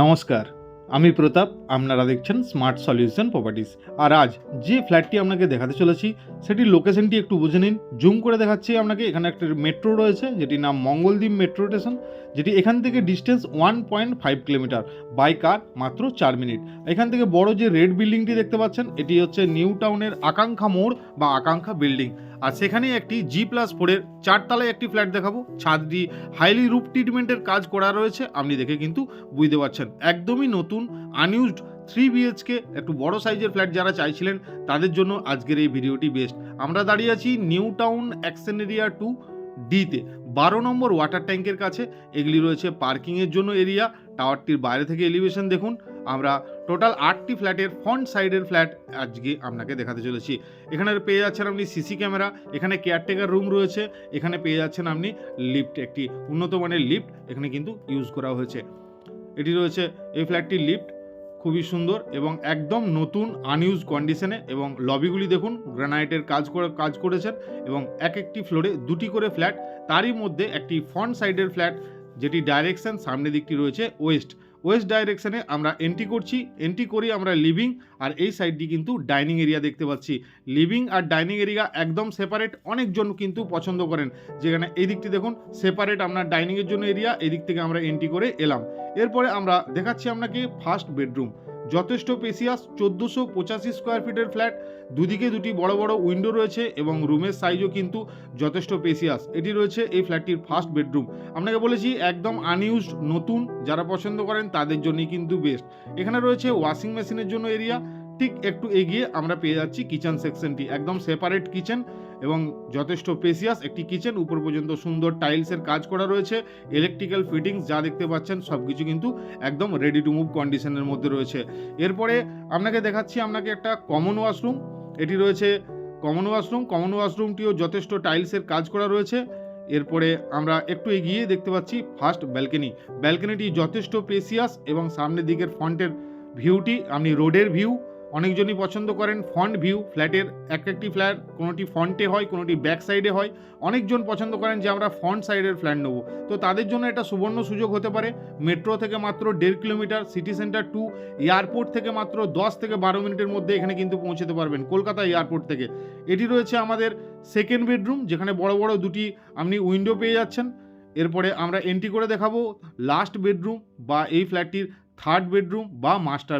নমস্কার, আমি প্রতাপ। আপনারা দেখছেন স্মার্ট সলিউশন প্রপার্টিস। আর আজ যে ফ্ল্যাটটি আপনাকে দেখাতে চলেছি সেটির লোকেশনটি একটু বুঝে নিন। জুম করে দেখাচ্ছি আপনাকে। এখানে একটা মেট্রো রয়েছে যেটির নাম মঙ্গলদ্বীপ মেট্রো স্টেশন, যেটি এখান থেকে ডিস্টেন্স 1.5 কিলোমিটার, বাই কার মাত্র 4 মিনিট। এখান থেকে বড় যে রেড বিল্ডিংটি দেখতে পাচ্ছেন এটি হচ্ছে নিউ টাউনের আকাঙ্ক্ষা মোড় বা আকাঙ্ক্ষা বিল্ডিং। আর সেখানে একটি G+4-এর 4 তলায় একটি ফ্ল্যাট দেখাবো। ছাদটি হাইলি রুফ ট্রিটমেন্টের কাজ করা রয়েছে, আপনি দেখে কিন্তু বুঝতে পারছেন। একদমই নতুন আনইউজড 3 BHK একটু বড় সাইজের ফ্ল্যাট যারা চাইছিলেন তাদের জন্য আজকের এই ভিডিওটি বেস্ট। আমরা দাঁড়িয়ে আছি নিউ টাউন অ্যাকশন এরিয়া 2D-তে 12 নম্বর ওয়াটার ট্যাঙ্কের কাছে। এগুলি রয়েছে পার্কিংয়ের জন্য এরিয়া। টাওয়ারটির বাইরে থেকে এলিভেশন দেখুন। আমরা টোটাল 8টি ফ্ল্যাটের ফ্রন্ট সাইডের ফ্ল্যাট আজকে আপনাকে দেখাতে চলেছি। এখানে পেয়ে যাচ্ছেন আপনি সিসি ক্যামেরা, এখানে কেয়ারটেকার রুম রয়েছে, এখানে পেয়ে যাচ্ছেন আপনি লিফট, একটি উন্নত মানের লিফট এখানে কিন্তু ইউজ করা হয়েছে। এটি রয়েছে এই ফ্ল্যাটটির লিফট, খুবই সুন্দর এবং একদম নতুন আনইউজ কন্ডিশনে। এবং লবিগুলি দেখুন, গ্রানাইটের কাজ করেছেন এবং এক একটি ফ্লোরে 2টি করে ফ্ল্যাট। তারই মধ্যে একটি ফ্রন্ট সাইডের ফ্ল্যাট যেটি ডাইরেকশন সামনের দিকটি রয়েছে ওয়েস্ট ডাইরেকশনে আমরা এন্ট্রি করি আমরা লিভিং, আর এই সাইডটি কিন্তু ডাইনিং এরিয়া দেখতে পাচ্ছি। লিভিং আর ডাইনিং এরিয়া একদম সেপারেট, অনেকজন কিন্তু পছন্দ করেন। যেখানে এই দিকটি দেখুন সেপারেট আপনার ডাইনিংয়ের জন্য এরিয়া, এই দিক থেকে আমরা এন্ট্রি করে এলাম। এরপরে আমরা দেখাচ্ছি আপনাকে ফার্স্ট বেডরুম, যথেষ্ট স্পেসিয়াস 1485 স্কোয়ার ফিটের ফ্ল্যাট। দুদিকে দুটি বড় বড় উইন্ডো রয়েছে এবং রুমের সাইজও কিন্তু যথেষ্ট স্পেসিয়াস। এটি রয়েছে এই ফ্ল্যাটটির ফার্স্ট বেডরুম। আপনাকে বলেছি একদম আনইউজড নতুন, যারা পছন্দ করেন তাদের জন্যই কিন্তু বেস্ট। এখানে রয়েছে ওয়াশিং মেশিনের জন্য এরিয়া। ঠিক একটু এগিয়ে আমরা পেয়ে যাচ্ছি কিচেন সেকশনটি, একদম সেপারেট কিচেন এবং যথেষ্ট স্পেসিয়াস একটি কিচেন। উপর পর্যন্ত সুন্দর টাইলসের কাজ করা রয়েছে। ইলেকট্রিক্যাল ফিটিংস যা দেখতে পাচ্ছেন সব কিছু কিন্তু একদম রেডি টু মুভ কন্ডিশনের মধ্যে রয়েছে। এরপরে আপনাকে দেখাচ্ছি একটা কমন ওয়াশরুম। এটি রয়েছে কমন ওয়াশরুমটিও যথেষ্ট টাইলসের কাজ করা রয়েছে। এরপরে আমরা একটু এগিয়ে দেখতে পাচ্ছি ফার্স্ট ব্যালকনিটি যথেষ্ট স্পেসিয়াস এবং সামনের দিকের ফ্রন্টের ভিউটি আপনি রোডের ভিউ। অনেকজনই পছন্দ করেন ফ্রন্ট ভিউ ফ্ল্যাটের। একটি ফ্ল্যাট কোনোটি ফ্রন্টে হয়, কোনোটি ব্যাক সাইডে হয়। অনেকজন পছন্দ করেন যে আমরা ফ্রন্ট সাইডের ফ্ল্যাট নেব, তো তাদের জন্য এটা সুবর্ণ সুযোগ হতে পারে। মেট্রো থেকে মাত্র 1.5 কিলোমিটার, সিটি সেন্টার 2, এয়ারপোর্ট থেকে মাত্র 10 থেকে 12 মিনিটের মধ্যে এখানে কিন্তু পৌঁছতে পারবেন কলকাতা এয়ারপোর্ট থেকে। এটি রয়েছে আমাদের সেকেন্ড বেডরুম, যেখানে বড় বড় দুটি আপনি উইন্ডো পেয়ে যাচ্ছেন। এরপরে আমরা এন্ট্রি করে দেখাবো লাস্ট বেডরুম বা এই ফ্ল্যাটটির থার্ড বেডরুম বা মাস্টার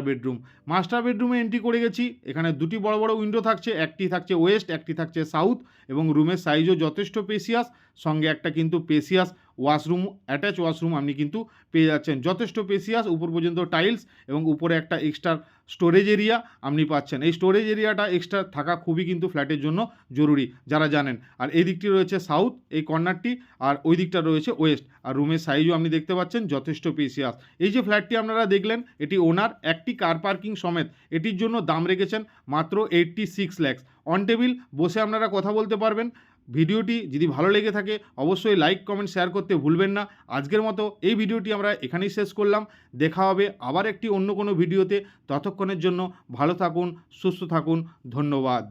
বেডরুমে এন্ট্রি করে গেছি। এখানে দুটি বড় বড় উইন্ডো থাকছে, একটি থাকছে ওয়েস্ট, একটি থাকছে সাউথ এবং রুমের সাইজও যথেষ্ট স্পেসিয়াস। সঙ্গে একটা কিন্তু স্পেসিয়াস ওয়াশরুম, অ্যাটাচ ওয়াশরুম আপনি কিন্তু পেয়ে যাচ্ছেন, যথেষ্ট স্পেসিয়াস। উপর পর্যন্ত টাইলস এবং উপরে একটা এক্সট্রা স্টোরেজ এরিয়া আপনি পাচ্ছেন। এই স্টোরেজ এরিয়াটা এক্সট্রা থাকা খুবই কিন্তু ফ্ল্যাটের জন্য জরুরি, যারা জানেন। আর এই দিকটি রয়েছে সাউথ, এই কর্নারটি, আর ওই দিকটা রয়েছে ওয়েস্ট। আর রুমের সাইজও আপনি দেখতে পাচ্ছেন যথেষ্ট স্পেসিয়াস। এই যে ফ্ল্যাটটি আপনারা দেখলেন, এটি ওনার একটি কার পার্কিং সমেত এটির জন্য দাম রেখেছেন মাত্র 86 লাখ। অন টেবিল বসে আপনারা কথা বলতে পারবেন। ভিডিওটি যদি ভালো লেগে থাকে অবশ্যই লাইক কমেন্ট শেয়ার করতে ভুলবেন না। আজকের মতো এই ভিডিওটি আমরা এখানেই শেষ করলাম। দেখা হবে আবার একটি অন্য কোনো ভিডিওতে। ততক্ষণের জন্য ভালো থাকুন, সুস্থ থাকুন। ধন্যবাদ।